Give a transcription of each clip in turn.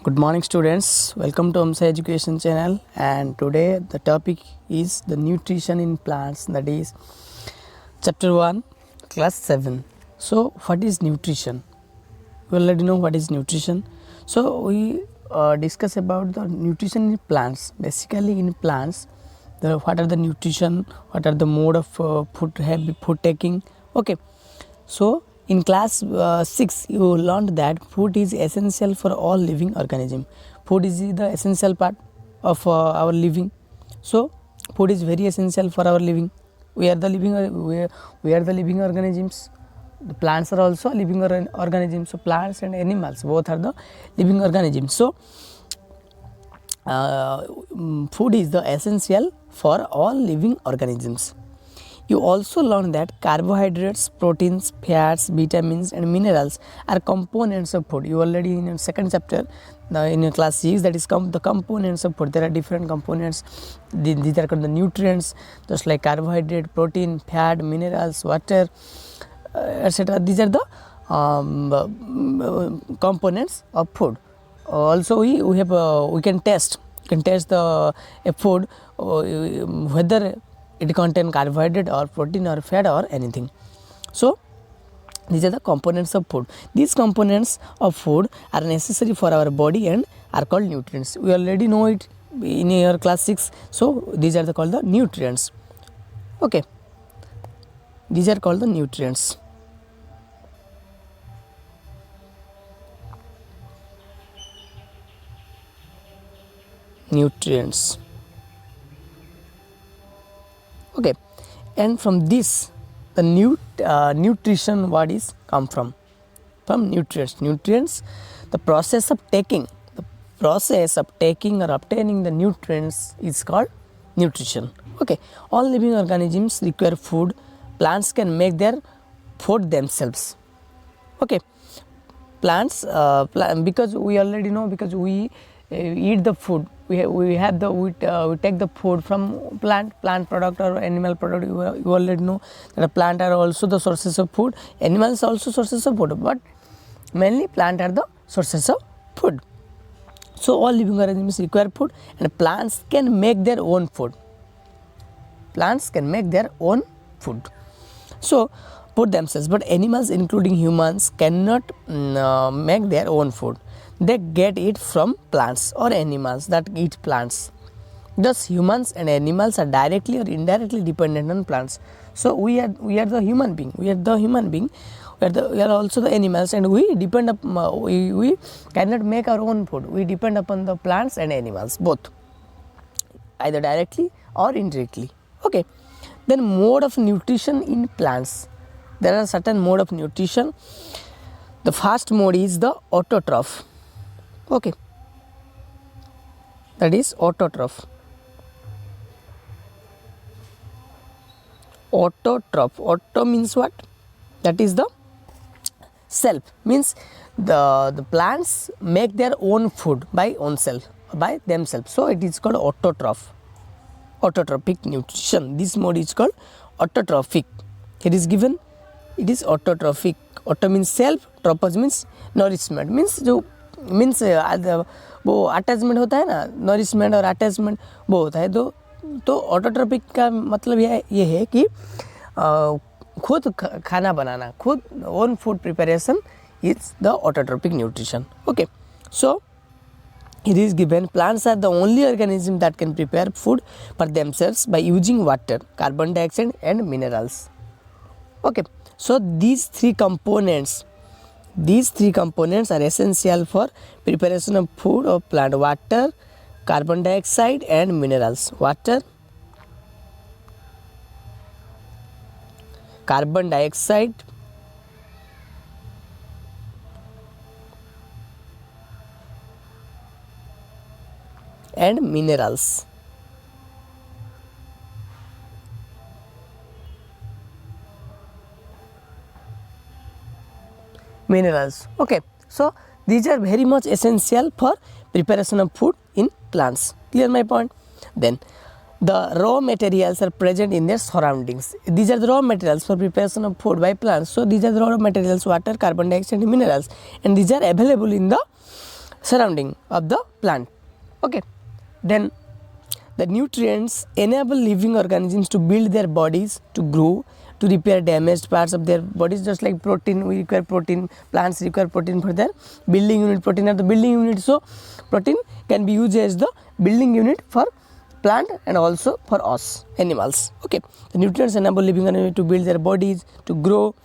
Good morning students, welcome to Amsa Education channel, and today the topic is the nutrition in plants, that is chapter 1 class 7. So what is nutrition? We already know what is nutrition. So we discuss about the nutrition in plants. Basically in plants, what are the nutrition, what are the mode of food taking. Okay, so in class 6 you learned that food is essential for all living organism. Food is the essential part of our living. So food is very essential for our living. We are the living organisms. The plants are also living organisms. So plants and animals both are the living organisms. So food is the essential for all living organisms. You also learn that carbohydrates, proteins, fats, vitamins and minerals are components of food. You already in your second chapter in your class 6, that is the components of food. There are different components. These are called the nutrients, just like carbohydrate, protein, fat, minerals, water, etc. These are the components of food. Also we can test the food whether it contains carbohydrate or protein or fat or anything. So these are the components of food. These components of food are necessary for our body and are called nutrients. We already know it in your class 6. So these are called the nutrients. Okay, these are called the nutrients. Nutrients. Okay, and from this the nutrition word is come from nutrients. The process of taking or obtaining the nutrients is called nutrition. Okay, all living organisms require food. Plants can make their food themselves. Okay, plants because we already know, because we eat the food, we take the food from plant product or animal product. You already know that plant are also the sources of food, animals also sources of food, but mainly plant are the sources of food. So all living organisms require food, and plants can make their own food. So food themselves, but animals including humans cannot make their own food. They get it from plants or animals that eat plants. Thus humans and animals are directly or indirectly dependent on plants. So we are the human being. We are also the animals, and we depend upon, we cannot make our own food. We depend upon the plants and animals both, either directly or indirectly. Okay, then mode of nutrition in plants. There are certain mode of nutrition. The first mode is the autotroph. Okay, that is autotroph. Auto means what? That is the self, means the plants make their own food by themselves. So it is called autotrophic nutrition. This mode is called autotrophic. It is given, it is autotrophic. Auto means self, tropos means nourishment, means वो attachment होता है ना, nourishment और attachment वो होता है. तो autotrophic का मतलब ये है कि खुद खाना बनाना, खुद own food preparation is the autotrophic nutrition. Okay, so it is given plants are the only organism that can prepare food for themselves by using water, carbon dioxide and minerals. Okay, so these three components are essential for preparation of food of plant: water, carbon dioxide and minerals. Water, carbon dioxide and minerals. Okay, so these are very much essential for preparation of food in plants. Clear my point? Then the raw materials are present in their surroundings. These are the raw materials for preparation of food by plants. So these are the raw materials: water, carbon dioxide and minerals, and these are available in the surrounding of the plant. Okay, then the nutrients enable living organisms to build their bodies, to grow, to repair damaged parts of their bodies. Just like protein, we require protein, plants require protein for their building unit. Protein are the building unit, so protein can be used as the building unit for plant and also for us animals. Okay, the nutrients enable living organisms to build their bodies, to grow,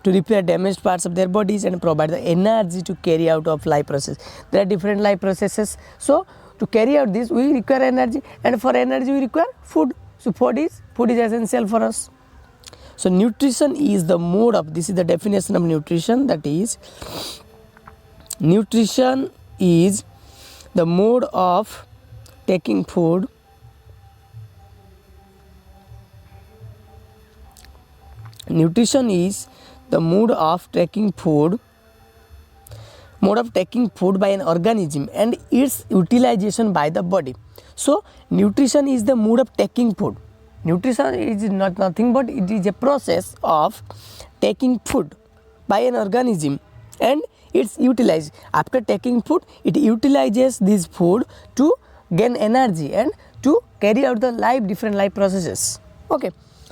to repair damaged parts of their bodies, and provide the energy to carry out of life process. There are different life processes, so to carry out this we require energy, and for energy we require food. So food is essential for us. So nutrition is the mode of, this is the definition of nutrition, that is, nutrition is the mode of taking food nutrition is the mode of taking food by an organism and its utilization by the body. So nutrition is the mode of taking food. Nutrition is not nothing but it is a process of taking food by an organism and it's utilized. After taking food, it utilizes this food to gain energy and to carry out the different life processes. Okay,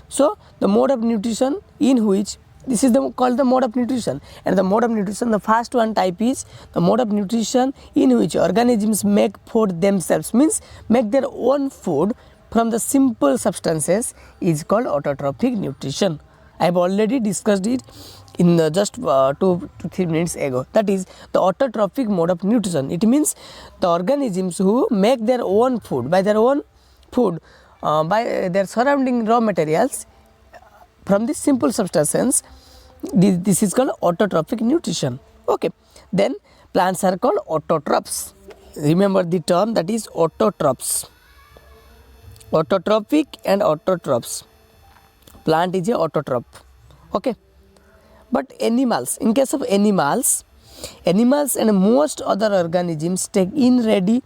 so the mode of nutrition in which this is called the mode of nutrition, and the mode of nutrition, the first one type is the mode of nutrition in which organisms make food themselves, means make their own food from the simple substances, is called autotrophic nutrition. I have already discussed it in just 2 to 3 minutes ago. That is the autotrophic mode of nutrition. It means the organisms who make their own food by their own food by their surrounding raw materials from this simple substance. This is called autotrophic nutrition. Okay, then plants are called autotrophs. Remember the term, that is autotrophs. Autotrophic and autotrophs. Plant is a autotroph. Okay, but animals, in case of animals and most other organisms take in ready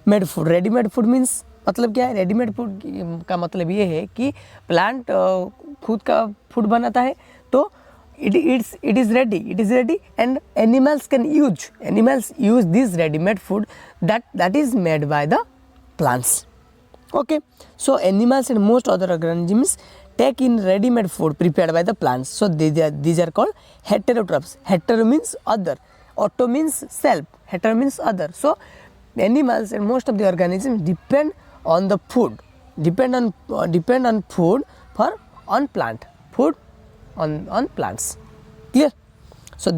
made food. Ready made food means मतलब क्या है, readymade food का मतलब ये है कि plant खुद का फूड बनाता है, तो it is ready and animals use this ready made food that is made by the plants. Okay, so animals and most other organisms take in ready made food prepared by the plants. So these are called heterotrophs. Hetero means other, auto means self, hetero means other. So animals and most of the organisms depend on the food, depend on food for on plant, food on plants. Clear? So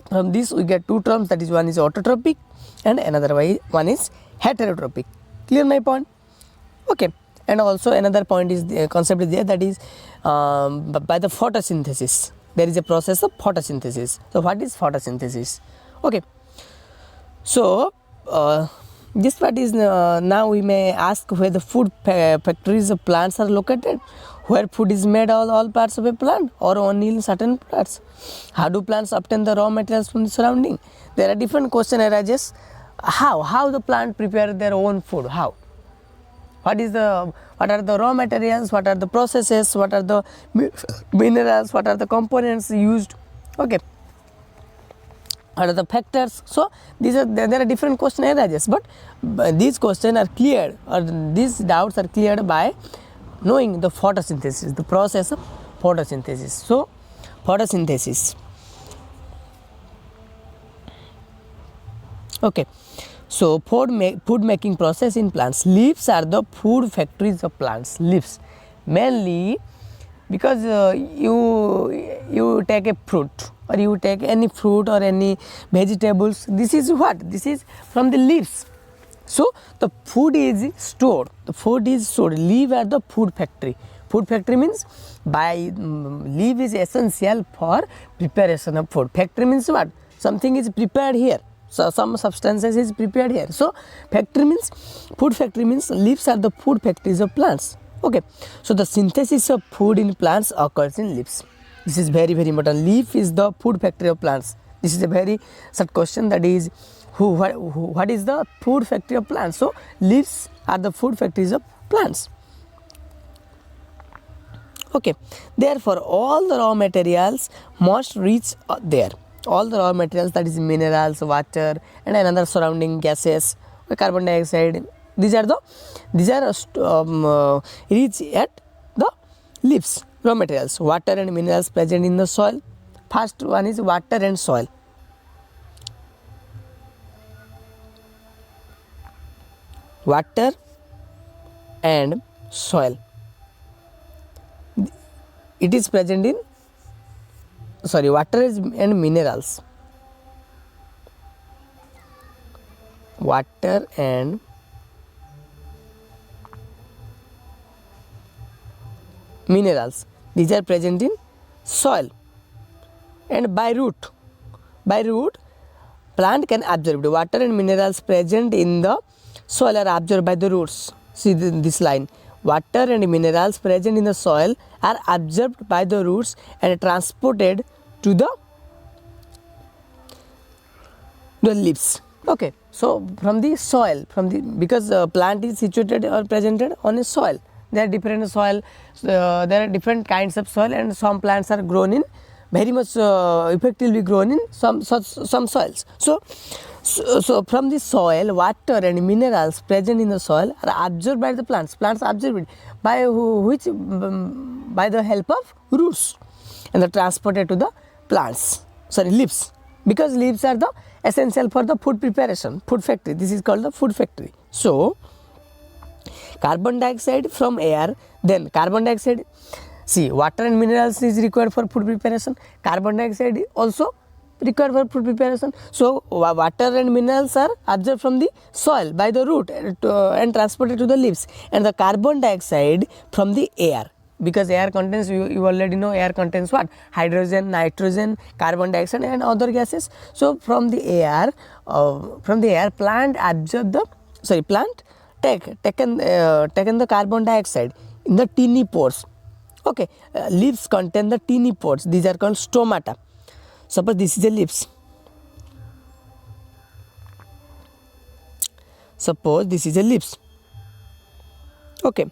from this we get two terms, that is, one is autotrophic and another one is heterotrophic. Clear my point? Okay, and also another point is the concept is there, that is by the photosynthesis. There is a process of photosynthesis. So what is photosynthesis? Okay, so this part is now we may ask where the food factories of plants are located, where food is made all parts of a plant or only in certain parts. How do plants obtain the raw materials from the surrounding? There are different question arises. How the plant prepare their own food? How? What are the raw materials? What are the processes? What are the minerals? What are the components used? Okay. What are the factors? So there are different question arises, but these questions are cleared, or these doubts are cleared by knowing the photosynthesis, the process of photosynthesis. So photosynthesis. Okay, so food making process in plants. Leaves are the food factories of plants. Leaves, mainly because you take a fruit, or you take any fruit or any vegetables. This is what? This is from the leaves. So the food is stored. Leaf are the food factory. Food factory means leaf is essential for preparation of food. Factory means what? Something is prepared here. So some substances is prepared here. So factory means, food factory means leaves are the food factories of plants. Okay, so the synthesis of food in plants occurs in leaves. This is very, very important. Leaf is the food factory of plants. This is a very short question, that is, what is the food factory of plants? So leaves are the food factories of plants. Okay, therefore all the raw materials must reach there. all the raw materials, that is minerals, water, and another surrounding gases, carbon dioxide. These are rich at the leaves. Raw materials, water and minerals present in the soil. First one is water and soil. Water and soil. It is present in water and minerals. Water and minerals. These are present in soil. And by root, plant can absorb. Water and minerals present in the soil are absorbed by the roots. See this line. Water and minerals present in the soil are absorbed by the roots and transported to the leaves. Okay, so from the soil, because plant is situated or presented on a soil. There are different soil. There are different kinds of soil, and some plants are grown in very much effectively grown in some soils. So from the soil, water and minerals present in the soil are absorbed by the plants. Plants absorb it by by the help of roots, and are transported to the leaves, because leaves are the essential for the food preparation, food factory. This is called the food factory. So carbon dioxide from air, then carbon dioxide. See, water and minerals is required for food preparation. Carbon dioxide also required for food preparation. So water and minerals are absorbed from the soil by the root and transported to the leaves, and the carbon dioxide from the air, because air contains, you already know, air contains what? Hydrogen, nitrogen, carbon dioxide, and other gases. So from the air, plant absorb the plant taken the carbon dioxide in the tiny pores. Okay, leaves contain the tiny pores. These are called stomata. Suppose this is a leaves. Suppose this is a leaves. Okay,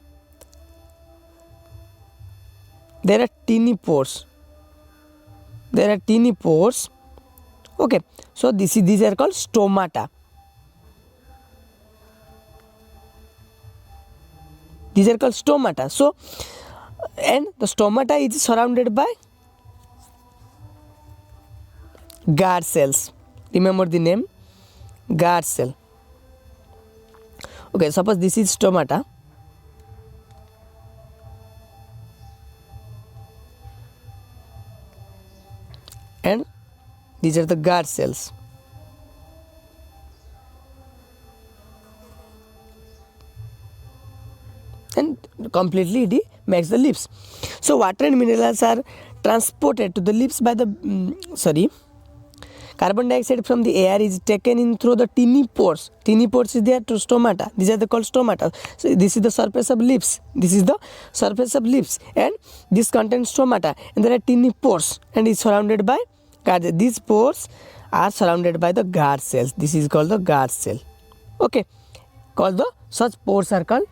there are teeny pores. Okay, so these are called stomata. These are called stomata. So, and the stomata is surrounded by guard cells. Remember the name, guard cell. Okay, suppose this is stomata. And these are the guard cells. And completely it makes the leaves. So water and minerals are transported to the leaves by the carbon dioxide from the air is taken in through the tiny pores. Tiny pores is there to stomata. These are called stomata. So this is the surface of leaves. And this contains stomata, and there are tiny pores, and is surrounded by guard. These pores are surrounded by the guard cells. This is called the guard cell. Okay, such pores are called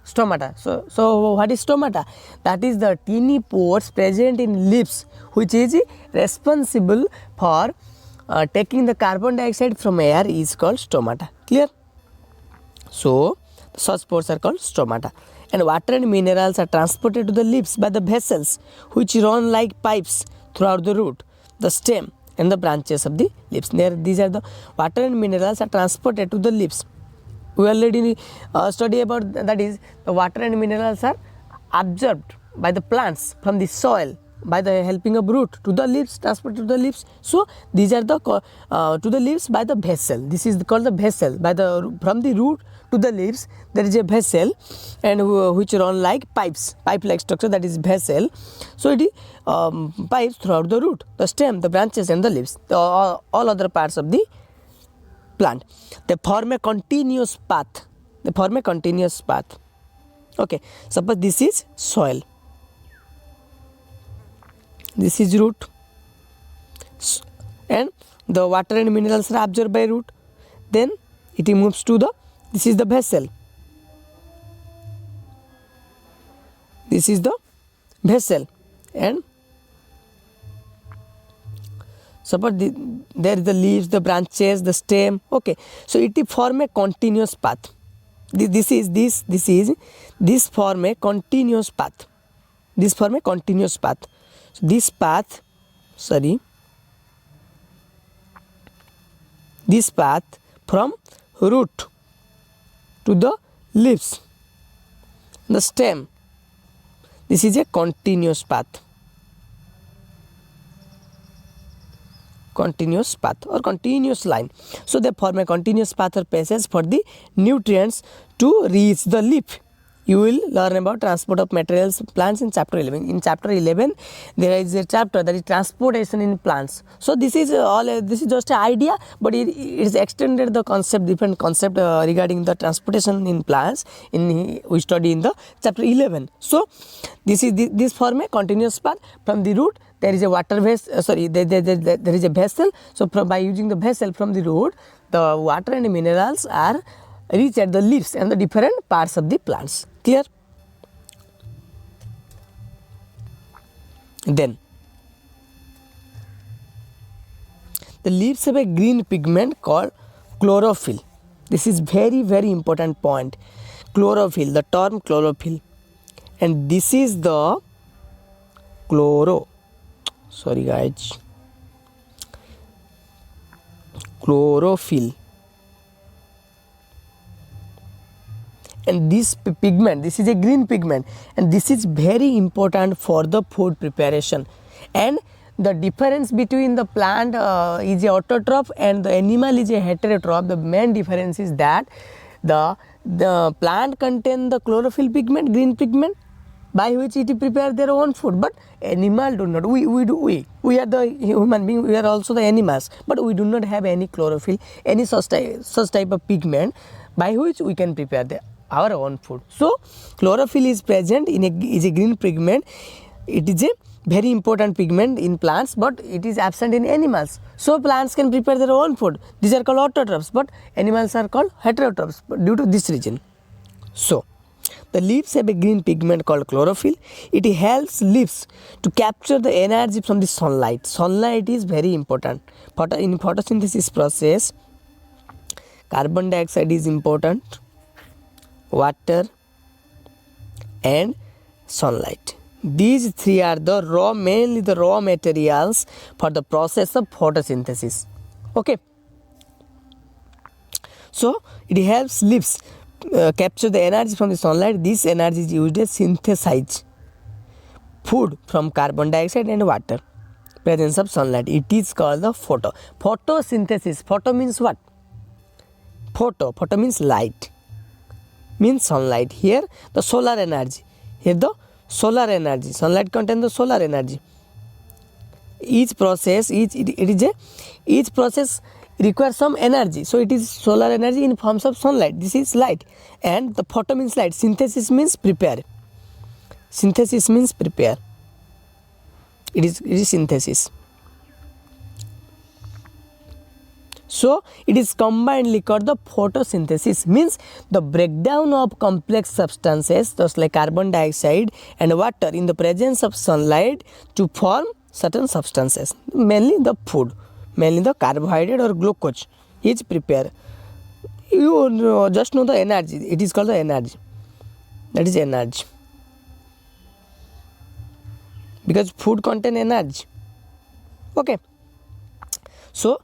stomata. So what is stomata? That is the teeny pores present in leaves, which is responsible for taking the carbon dioxide from air, is called stomata. Clear? So such pores are called stomata. And water and minerals are transported to the leaves by the vessels, which run like pipes throughout the root, the stem, and the branches of the leaves. These are the water and minerals are transported to the leaves. We already study about that is the water and minerals are absorbed by the plants from the soil by the helping of root to the leaves, transported to the leaves. So these are the to the leaves by the vessel. This is called the vessel. From the root to the leaves there is a vessel, and which run like pipes, pipe-like structure, that is vessel. So it is pipes throughout the root, the stem, the branches, and the leaves, all other parts of the plant. They form a continuous path. Okay, suppose this is soil, this is root, and the water and minerals are absorbed by root. Then it moves to this is the vessel. And Suppose there is the leaves, the branches, the stem. Okay, so it will form a continuous path. This form a continuous path. This form a continuous path. So this path from root to the leaves, the stem, this is a continuous path. Continuous path or continuous line. So they form a continuous path or passage for the nutrients to reach the leaf. You will learn about transport of materials plants in chapter 11. In chapter 11 there is a chapter that is transportation in plants. So this is this is just an idea, but it is extended the concept, different concept regarding the transportation in plants we study in the chapter 11. So this form a continuous path from the root. There is a water vessel, there is a vessel. So by using the vessel from the root, the water and minerals are reach at the leaves and the different parts of the plants. Clear? Then the leaves have a green pigment called chlorophyll. This is very, very important point. Chlorophyll, the term chlorophyll, and this is the chlorophyll, and this pigment, this is a green pigment, and this is very important for the food preparation. And the difference between the plant is a autotroph and the animal is a heterotroph. The main difference is that the plant contain the chlorophyll pigment, green pigment, by which it prepare their own food, but animal do not. We are the human being, we are also the animals, but we do not have any chlorophyll, any such type of pigment by which we can prepare our own food. So chlorophyll is present is a green pigment. It is a very important pigment in plants, but it is absent in animals. So plants can prepare their own food. These are called autotrophs, but animals are called heterotrophs due to this reason. So the leaves have a green pigment called chlorophyll. It helps leaves to capture the energy from the sunlight. Sunlight is very important. In photosynthesis process, carbon dioxide is important, water and sunlight. These three are mainly the raw materials for the process of photosynthesis. Okay. So it helps leaves capture the energy from the sunlight. This energy is used to synthesize food from carbon dioxide and water. Presence of sunlight. It is called the photosynthesis. Photo means what? Photo means light. Means sunlight. Here the solar energy. Here the solar energy. Sunlight contains the solar energy. Each process requires some energy. So it is solar energy in forms of sunlight. This is light. And the photo means light. Synthesis means prepare. Synthesis means prepare. It is synthesis. So it is combinedly called the photosynthesis, means the breakdown of complex substances just like carbon dioxide and water in the presence of sunlight to form certain substances, mainly the food, mainly the carbohydrate or glucose is prepared. You just know the energy. It is called the energy. That is energy. Because food contain energy. Okay. So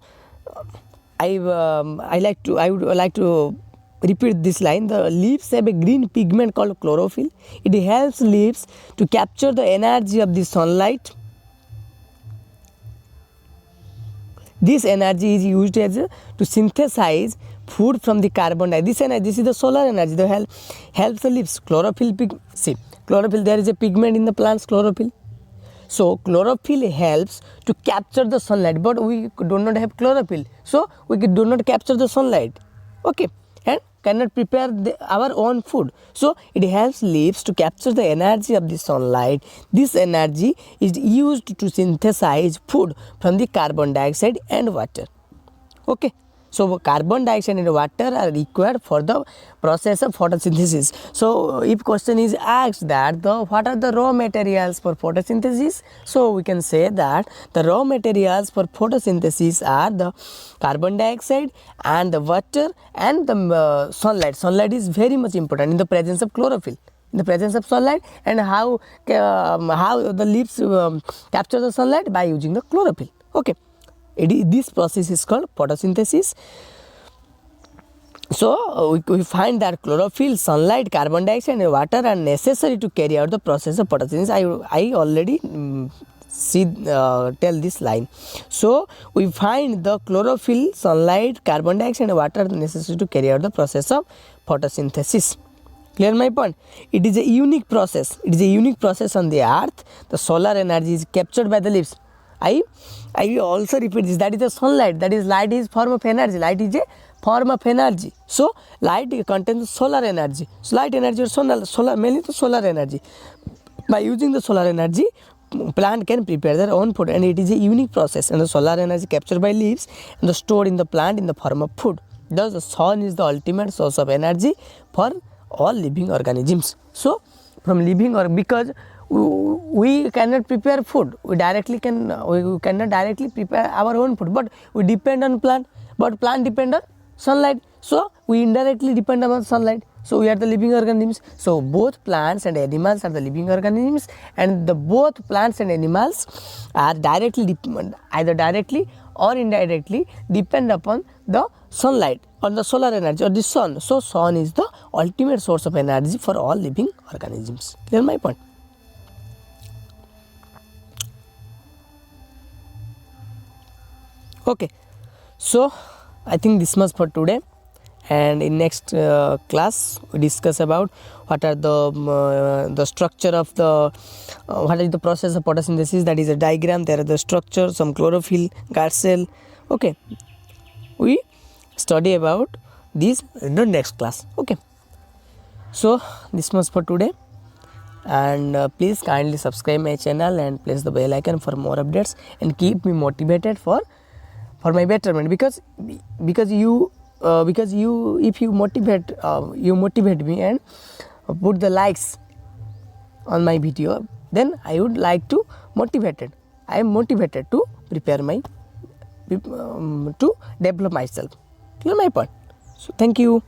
I would like to repeat this line. The leaves have a green pigment called chlorophyll. It helps leaves to capture the energy of the sunlight. This energy is used to synthesize food from the carbon dioxide. This energy, this is the solar energy that helps the leaves. Chlorophyll, chlorophyll, there is a pigment in the plants, chlorophyll. So chlorophyll helps to capture the sunlight, but we do not have chlorophyll, so we do not capture the sunlight. Okay, and cannot prepare our own food. So it helps leaves to capture the energy of the sunlight. This energy is used to synthesize food from the carbon dioxide and water. Okay, So carbon dioxide and water are required for the process of photosynthesis. So if question is asked that what are the raw materials for photosynthesis, so we can say that the raw materials for photosynthesis are the carbon dioxide and the water and the sunlight. Sunlight is very much important in the presence of chlorophyll. In the presence of sunlight, and how the leaves capture the sunlight by using the chlorophyll. Okay, this process is called photosynthesis. So we find that chlorophyll, sunlight, carbon dioxide and water are necessary to carry out the process of photosynthesis. I already tell this line. So we find the chlorophyll, sunlight, carbon dioxide and water are necessary to carry out the process of photosynthesis. Clear my point? It is a unique process. It is a unique process on the earth. The solar energy is captured by the leaves. I will also repeat this. That is the sunlight. That is, light is form of energy. Light is a form of energy. So light contains solar energy. So light energy or solar mainly the solar energy. By using the solar energy, plant can prepare their own food, and it is a unique process. And the solar energy captured by leaves and stored in the plant in the form of food. Thus the sun is the ultimate source of energy for all living organisms. So from living, or because we cannot prepare food, we cannot directly prepare our own food, but we depend on plant, but plant depend on sunlight, so we indirectly depend on sunlight. So we are the living organisms. So both plants and animals are the living organisms, and both plants and animals are either directly or indirectly depend upon the sunlight or the solar energy or the sun. So sun is the ultimate source of energy for all living organisms. Clear my point? Okay, so I think this much for today, and in next class we discuss about what are the structure of the what is the process of photosynthesis. That is a diagram. There are the structure, some chlorophyll, guard cell. Okay, we study about this in the next class. Okay, so this much for today, and please kindly subscribe my channel and press the bell icon for more updates, and keep me motivated for my betterment, because you if you motivate me and put the likes on my video, then I would like to motivated. I am motivated to prepare my to develop myself. Clear my point? So thank you.